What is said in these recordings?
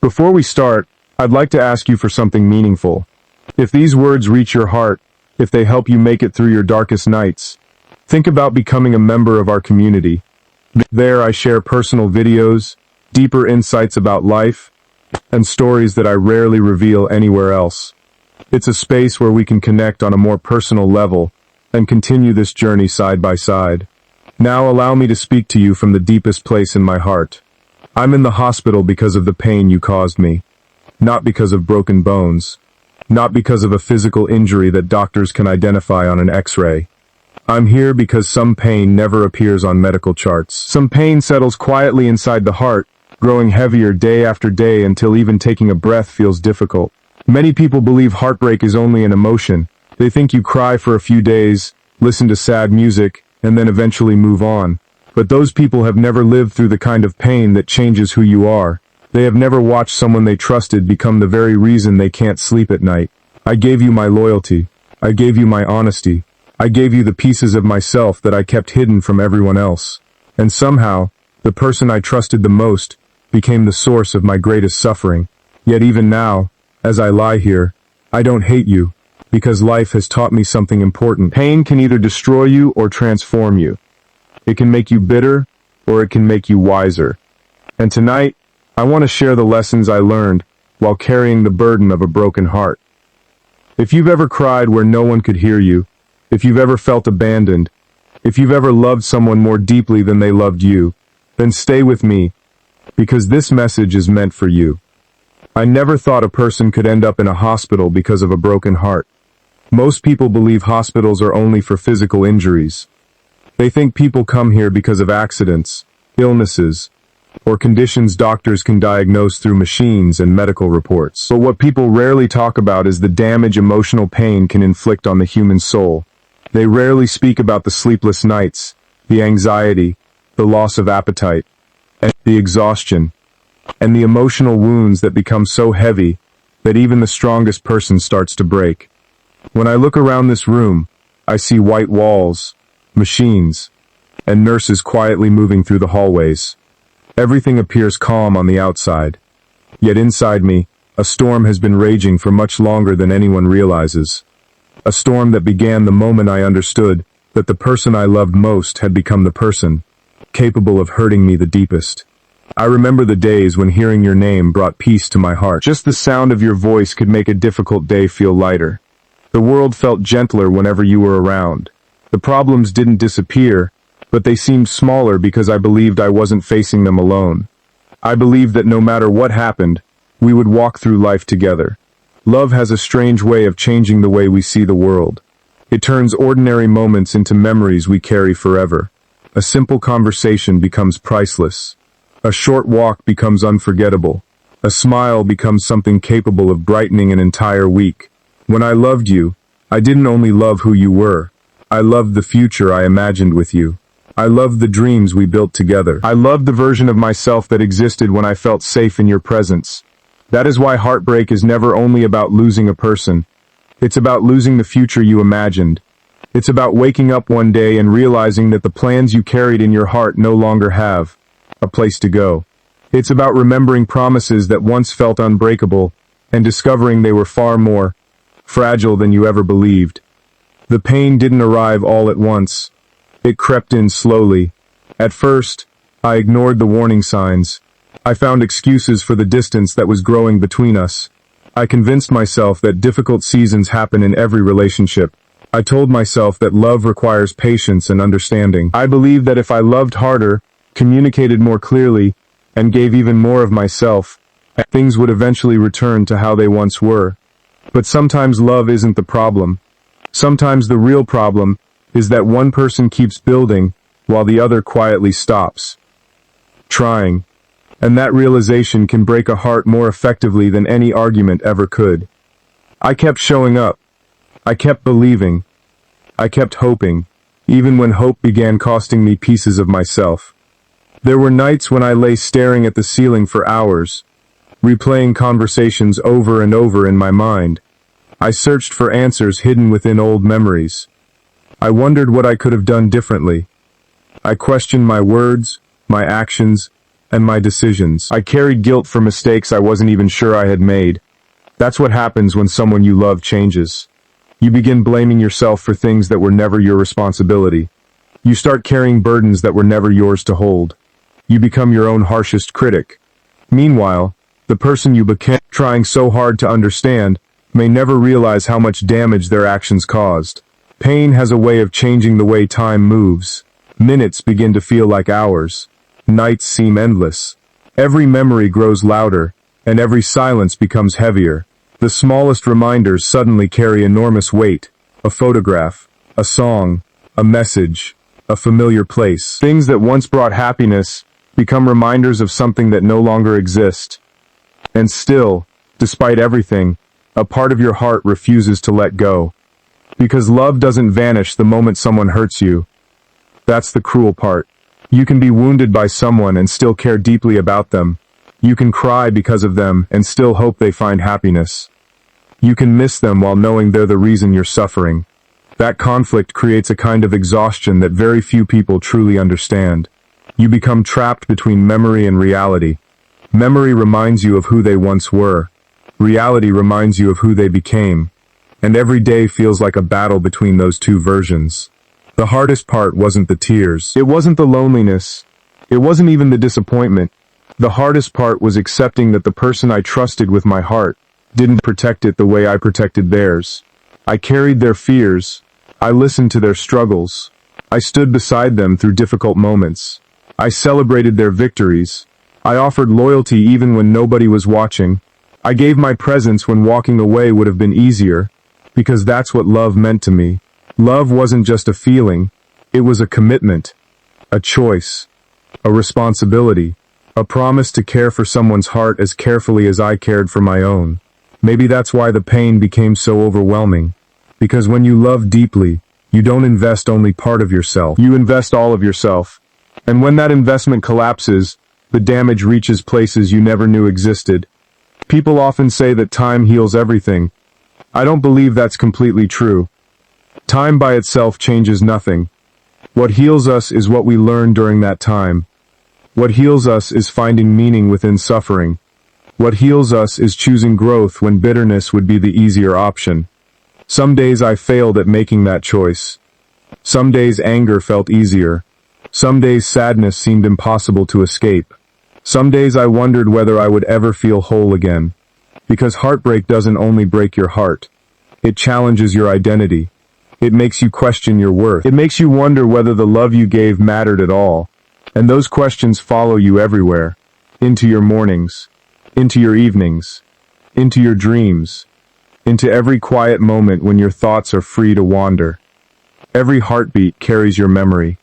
Before we start, I'd like to ask you for something meaningful. If these words reach your heart, if they help you make it through your darkest nights, think about becoming a member of our community. There I share personal videos, deeper insights about life, and stories that I rarely reveal anywhere else. It's a space where we can connect on a more personal level and continue this journey side by side. Now allow me to speak to you from the deepest place in my heart. I'm in the hospital because of the pain you caused me. Not because of broken bones. Not because of a physical injury that doctors can identify on an X-ray. I'm here because some pain never appears on medical charts. Some pain settles quietly inside the heart, growing heavier day after day until even taking a breath feels difficult. Many people believe heartbreak is only an emotion. They think you cry for a few days, listen to sad music, and then eventually move on. But those people have never lived through the kind of pain that changes who you are. They have never watched someone they trusted become the very reason they can't sleep at night. I gave you my loyalty. I gave you my honesty. I gave you the pieces of myself that I kept hidden from everyone else. And somehow, the person I trusted the most became the source of my greatest suffering. Yet even now, as I lie here, I don't hate you, because life has taught me something important. Pain can either destroy you or transform you. It can make you bitter, or it can make you wiser. And tonight, I want to share the lessons I learned while carrying the burden of a broken heart. If you've ever cried where no one could hear you, if you've ever felt abandoned, if you've ever loved someone more deeply than they loved you, then stay with me, because this message is meant for you. I never thought a person could end up in a hospital because of a broken heart. Most people believe hospitals are only for physical injuries. They think people come here because of accidents, illnesses, or conditions doctors can diagnose through machines and medical reports. But what people rarely talk about is the damage emotional pain can inflict on the human soul. They rarely speak about the sleepless nights, the anxiety, the loss of appetite, and the exhaustion, and the emotional wounds that become so heavy that even the strongest person starts to break. When I look around this room, I see white walls, machines, and nurses quietly moving through the hallways. Everything appears calm on the outside. Yet inside me, a storm has been raging for much longer than anyone realizes. A storm that began the moment I understood that the person I loved most had become the person capable of hurting me the deepest. I remember the days when hearing your name brought peace to my heart. Just the sound of your voice could make a difficult day feel lighter. The world felt gentler whenever you were around. The problems didn't disappear, but they seemed smaller because I believed I wasn't facing them alone. I believed that no matter what happened, we would walk through life together. Love has a strange way of changing the way we see the world. It turns ordinary moments into memories we carry forever. A simple conversation becomes priceless. A short walk becomes unforgettable. A smile becomes something capable of brightening an entire week. When I loved you, I didn't only love who you were. I loved the future I imagined with you. I loved the dreams we built together. I loved the version of myself that existed when I felt safe in your presence. That is why heartbreak is never only about losing a person. It's about losing the future you imagined. It's about waking up one day and realizing that the plans you carried in your heart no longer have a place to go. It's about remembering promises that once felt unbreakable and discovering they were far more fragile than you ever believed. The pain didn't arrive all at once. It crept in slowly. At first, I ignored the warning signs. I found excuses for the distance that was growing between us. I convinced myself that difficult seasons happen in every relationship. I told myself that love requires patience and understanding. I believed that if I loved harder, communicated more clearly, and gave even more of myself, things would eventually return to how they once were. But sometimes love isn't the problem. Sometimes the real problem is that one person keeps building while the other quietly stops trying. And that realization can break a heart more effectively than any argument ever could. I kept showing up. I kept believing. I kept hoping, even when hope began costing me pieces of myself. There were nights when I lay staring at the ceiling for hours, replaying conversations over and over in my mind. I searched for answers hidden within old memories. I wondered what I could have done differently. I questioned my words, my actions, and my decisions. I carried guilt for mistakes I wasn't even sure I had made. That's what happens when someone you love changes. You begin blaming yourself for things that were never your responsibility. You start carrying burdens that were never yours to hold. You become your own harshest critic. Meanwhile, the person you became, trying so hard to understand, may never realize how much damage their actions caused. Pain has a way of changing the way time moves. Minutes begin to feel like hours. Nights seem endless. Every memory grows louder, and every silence becomes heavier. The smallest reminders suddenly carry enormous weight. A photograph, a song, a message, a familiar place. Things that once brought happiness become reminders of something that no longer exists. And still, despite everything, a part of your heart refuses to let go. Because love doesn't vanish the moment someone hurts you. That's the cruel part. You can be wounded by someone and still care deeply about them. You can cry because of them and still hope they find happiness. You can miss them while knowing they're the reason you're suffering. That conflict creates a kind of exhaustion that very few people truly understand. You become trapped between memory and reality. Memory reminds you of who they once were. Reality reminds you of who they became. And every day feels like a battle between those two versions. The hardest part wasn't the tears. It wasn't the loneliness. It wasn't even the disappointment. The hardest part was accepting that the person I trusted with my heart didn't protect it the way I protected theirs. I carried their fears. I listened to their struggles. I stood beside them through difficult moments. I celebrated their victories. I offered loyalty even when nobody was watching. I gave my presence when walking away would have been easier, because that's what love meant to me. Love wasn't just a feeling. It was a commitment, a choice, a responsibility, a promise to care for someone's heart as carefully as I cared for my own. Maybe that's why the pain became so overwhelming. Because when you love deeply, you don't invest only part of yourself. You invest all of yourself. And when that investment collapses, the damage reaches places you never knew existed. People often say that time heals everything. I don't believe that's completely true. Time by itself changes nothing. What heals us is what we learn during that time. What heals us is finding meaning within suffering. What heals us is choosing growth when bitterness would be the easier option. Some days I failed at making that choice. Some days anger felt easier. Some days sadness seemed impossible to escape. Some days I wondered whether I would ever feel whole again. Because heartbreak doesn't only break your heart. It challenges your identity. It makes you question your worth. It makes you wonder whether the love you gave mattered at all. And those questions follow you everywhere. Into your mornings. Into your evenings. Into your dreams. Into every quiet moment when your thoughts are free to wander. Every heartbeat carries your memory.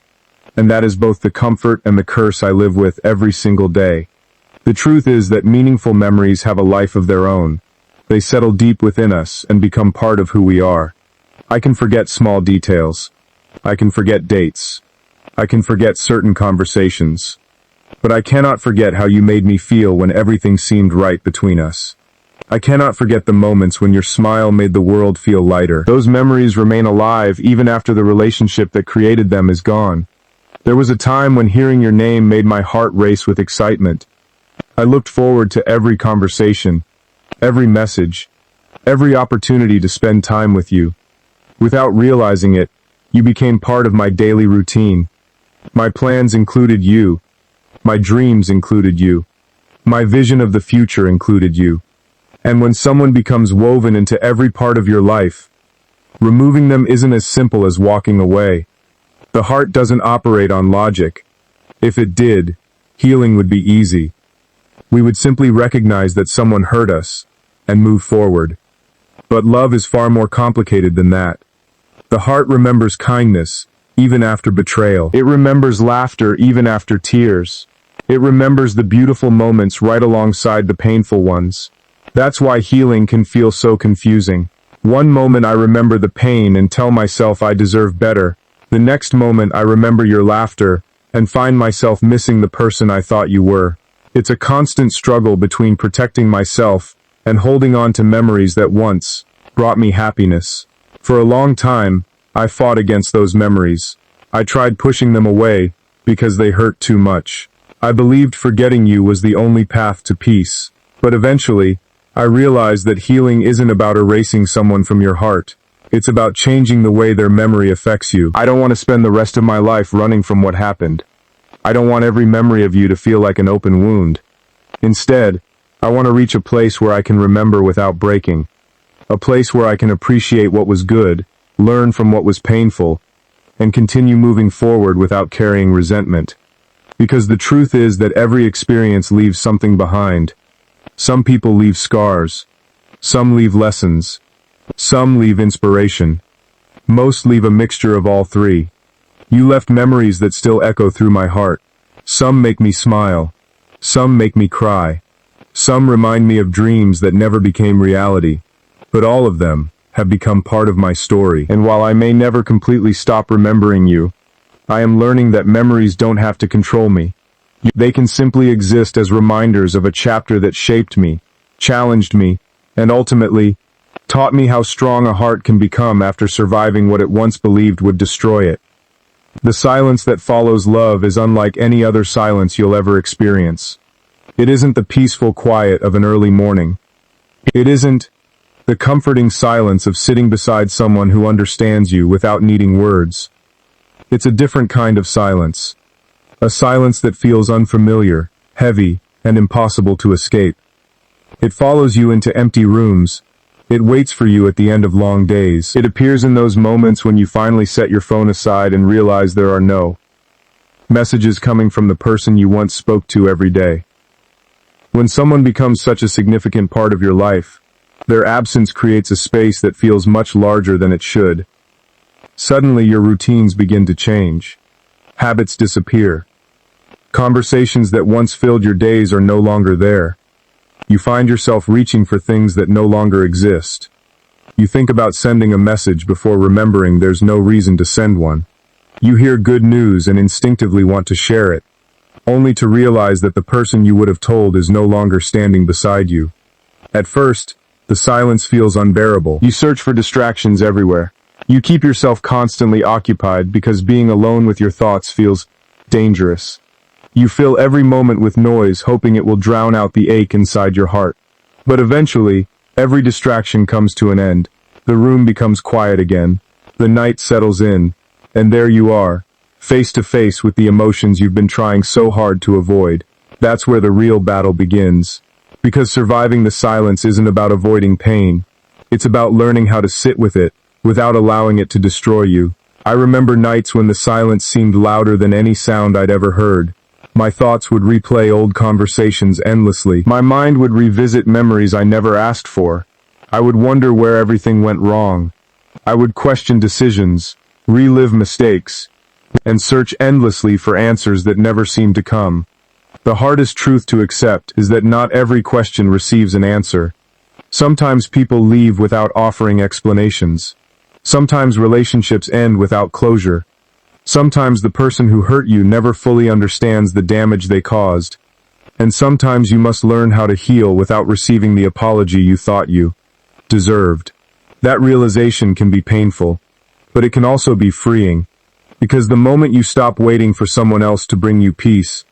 And that is both the comfort and the curse I live with every single day. The truth is that meaningful memories have a life of their own. They settle deep within us and become part of who we are. I can forget small details. I can forget dates. I can forget certain conversations. But I cannot forget how you made me feel when everything seemed right between us. I cannot forget the moments when your smile made the world feel lighter. Those memories remain alive even after the relationship that created them is gone. There was a time when hearing your name made my heart race with excitement. I looked forward to every conversation, every message, every opportunity to spend time with you. Without realizing it, you became part of my daily routine. My plans included you. My dreams included you. My vision of the future included you. And when someone becomes woven into every part of your life, removing them isn't as simple as walking away. The heart doesn't operate on logic. If it did, healing would be easy. We would simply recognize that someone hurt us and move forward. But love is far more complicated than that. The heart remembers kindness, even after betrayal. It remembers laughter, even after tears. It remembers the beautiful moments right alongside the painful ones. That's why healing can feel so confusing. One moment I remember the pain and tell myself I deserve better. The next moment I remember your laughter and find myself missing the person I thought you were. It's a constant struggle between protecting myself and holding on to memories that once brought me happiness. For a long time, I fought against those memories. I tried pushing them away because they hurt too much. I believed forgetting you was the only path to peace. But eventually, I realized that healing isn't about erasing someone from your heart. It's about changing the way their memory affects you. I don't want to spend the rest of my life running from what happened. I don't want every memory of you to feel like an open wound. Instead, I want to reach a place where I can remember without breaking. A place where I can appreciate what was good, learn from what was painful, and continue moving forward without carrying resentment. Because the truth is that every experience leaves something behind. Some people leave scars. Some leave lessons. Some leave inspiration. Most leave a mixture of all three. You left memories that still echo through my heart. Some make me smile. Some make me cry. Some remind me of dreams that never became reality. But all of them have become part of my story. And while I may never completely stop remembering you, I am learning that memories don't have to control me. They can simply exist as reminders of a chapter that shaped me, challenged me, and ultimately, taught me how strong a heart can become after surviving what it once believed would destroy it. The silence that follows love is unlike any other silence you'll ever experience. It isn't the peaceful quiet of an early morning. It isn't the comforting silence of sitting beside someone who understands you without needing words. It's a different kind of silence. A silence that feels unfamiliar, heavy, and impossible to escape. It follows you into empty rooms. It waits for you at the end of long days. It appears in those moments when you finally set your phone aside and realize there are no messages coming from the person you once spoke to every day. When someone becomes such a significant part of your life, their absence creates a space that feels much larger than it should. Suddenly your routines begin to change. Habits disappear. Conversations that once filled your days are no longer there. You find yourself reaching for things that no longer exist. You think about sending a message before remembering there's no reason to send one. You hear good news and instinctively want to share it, only to realize that the person you would have told is no longer standing beside you. At first, the silence feels unbearable. You search for distractions everywhere. You keep yourself constantly occupied because being alone with your thoughts feels dangerous. You fill every moment with noise, hoping it will drown out the ache inside your heart. But eventually, every distraction comes to an end. The room becomes quiet again. The night settles in, and there you are, face to face with the emotions you've been trying so hard to avoid. That's where the real battle begins. Because surviving the silence isn't about avoiding pain. It's about learning how to sit with it, without allowing it to destroy you. I remember nights when the silence seemed louder than any sound I'd ever heard. My thoughts would replay old conversations endlessly. My mind would revisit memories I never asked for. I would wonder where everything went wrong. I would question decisions, relive mistakes, and search endlessly for answers that never seemed to come. The hardest truth to accept is that not every question receives an answer. Sometimes people leave without offering explanations. Sometimes relationships end without closure. Sometimes the person who hurt you never fully understands the damage they caused. And sometimes you must learn how to heal without receiving the apology you thought you deserved. That realization can be painful, but it can also be freeing. Because the moment you stop waiting for someone else to bring you peace,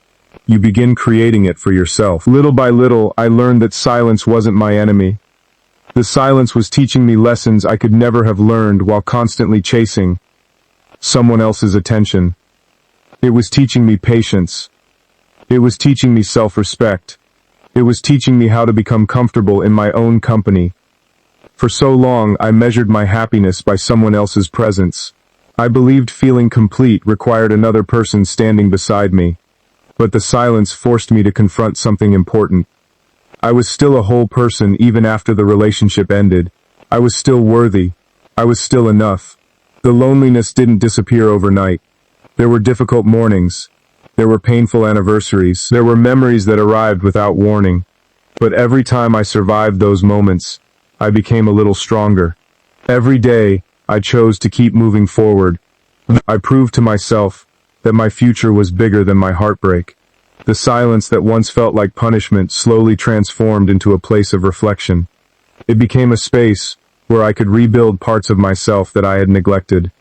you begin creating it for yourself. Little by little, I learned that silence wasn't my enemy. The silence was teaching me lessons I could never have learned while constantly chasing someone else's attention. It was teaching me patience. It was teaching me self-respect. It was teaching me how to become comfortable in my own company. For so long, I measured my happiness by someone else's presence. I believed feeling complete required another person standing beside me. But the silence forced me to confront something important. I was still a whole person even after the relationship ended. I was still worthy. I was still enough. The loneliness didn't disappear overnight. There were difficult mornings. There were painful anniversaries. There were memories that arrived without warning. But every time I survived those moments, I became a little stronger. Every day, I chose to keep moving forward. I proved to myself that my future was bigger than my heartbreak. The silence that once felt like punishment slowly transformed into a place of reflection. It became a space where I could rebuild parts of myself that I had neglected.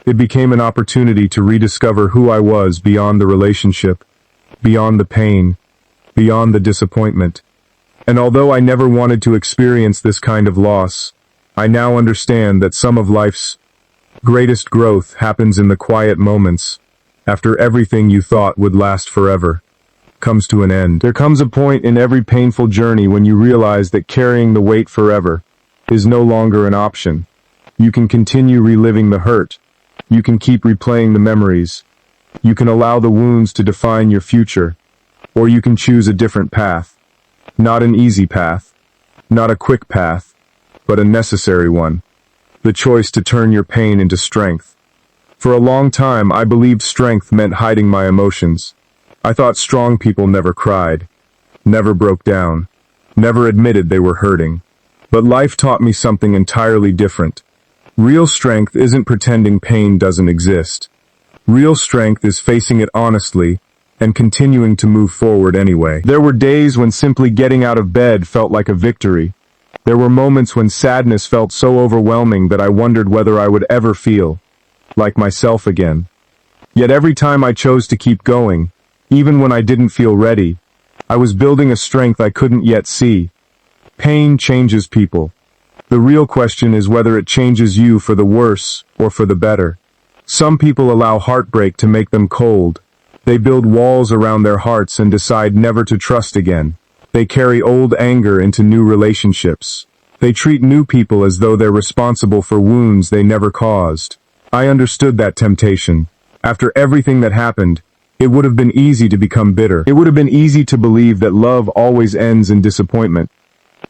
It became an opportunity to rediscover who I was beyond the relationship, beyond the pain, beyond the disappointment. And although I never wanted to experience this kind of loss, I now understand that some of life's greatest growth happens in the quiet moments, after everything you thought would last forever comes to an end. There comes a point in every painful journey when you realize that carrying the weight forever is no longer an option. You can continue reliving the hurt. You can keep replaying the memories. You can allow the wounds to define your future, or you can choose a different path. Not an easy path, not a quick path, but a necessary one. The choice to turn your pain into strength. For a long time, I believed strength meant hiding my emotions. I thought strong people never cried, never broke down, never admitted they were hurting. But life taught me something entirely different. Real strength isn't pretending pain doesn't exist. Real strength is facing it honestly and continuing to move forward anyway. There were days when simply getting out of bed felt like a victory. There were moments when sadness felt so overwhelming that I wondered whether I would ever feel like myself again. Yet every time I chose to keep going, even when I didn't feel ready, I was building a strength I couldn't yet see. Pain changes people. The real question is whether it changes you for the worse or for the better. Some people allow heartbreak to make them cold. They build walls around their hearts and decide never to trust again. They carry old anger into new relationships. They treat new people as though they're responsible for wounds they never caused. I understood that temptation. After everything that happened, it would have been easy to become bitter. It would have been easy to believe that love always ends in disappointment.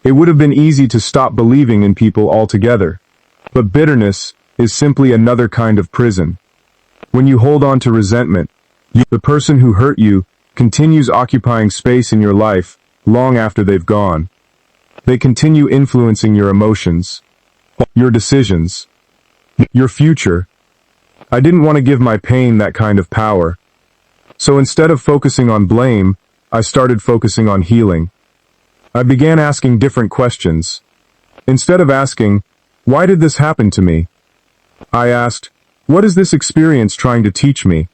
It would have been easy to stop believing in people altogether. But bitterness is simply another kind of prison. When you hold on to resentment, the person who hurt you continues occupying space in your life long after they've gone. They continue influencing your emotions, your decisions, your future. I didn't want to give my pain that kind of power. So instead of focusing on blame, I started focusing on healing. I began asking different questions. Instead of asking, why did this happen to me? I asked, what is this experience trying to teach me?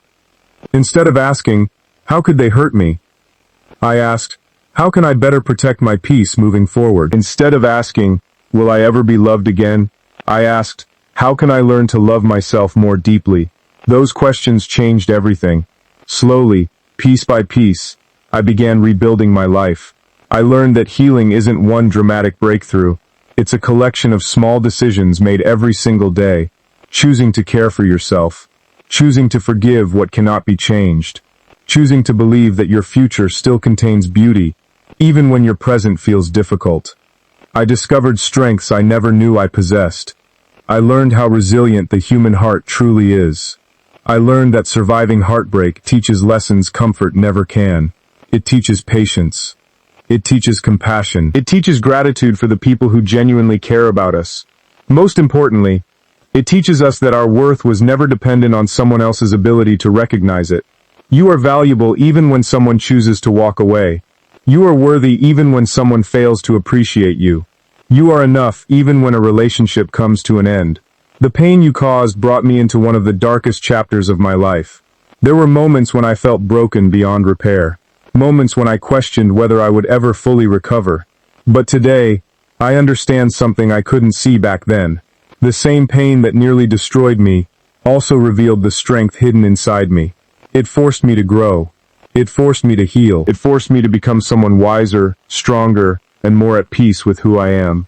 Instead of asking, how could they hurt me? I asked, how can I better protect my peace moving forward? Instead of asking, will I ever be loved again? I asked, how can I learn to love myself more deeply? Those questions changed everything. Slowly, piece by piece, I began rebuilding my life. I learned that healing isn't one dramatic breakthrough. It's a collection of small decisions made every single day. Choosing to care for yourself. Choosing to forgive what cannot be changed. Choosing to believe that your future still contains beauty, even when your present feels difficult. I discovered strengths I never knew I possessed. I learned how resilient the human heart truly is. I learned that surviving heartbreak teaches lessons comfort never can. It teaches patience. It teaches compassion. It teaches gratitude for the people who genuinely care about us. Most importantly, it teaches us that our worth was never dependent on someone else's ability to recognize it. You are valuable even when someone chooses to walk away. You are worthy even when someone fails to appreciate you. You are enough even when a relationship comes to an end. The pain you caused brought me into one of the darkest chapters of my life. There were moments when I felt broken beyond repair. Moments when I questioned whether I would ever fully recover. But today, I understand something I couldn't see back then. The same pain that nearly destroyed me also revealed the strength hidden inside me. It forced me to grow. It forced me to heal. It forced me to become someone wiser, stronger, and more at peace with who I am.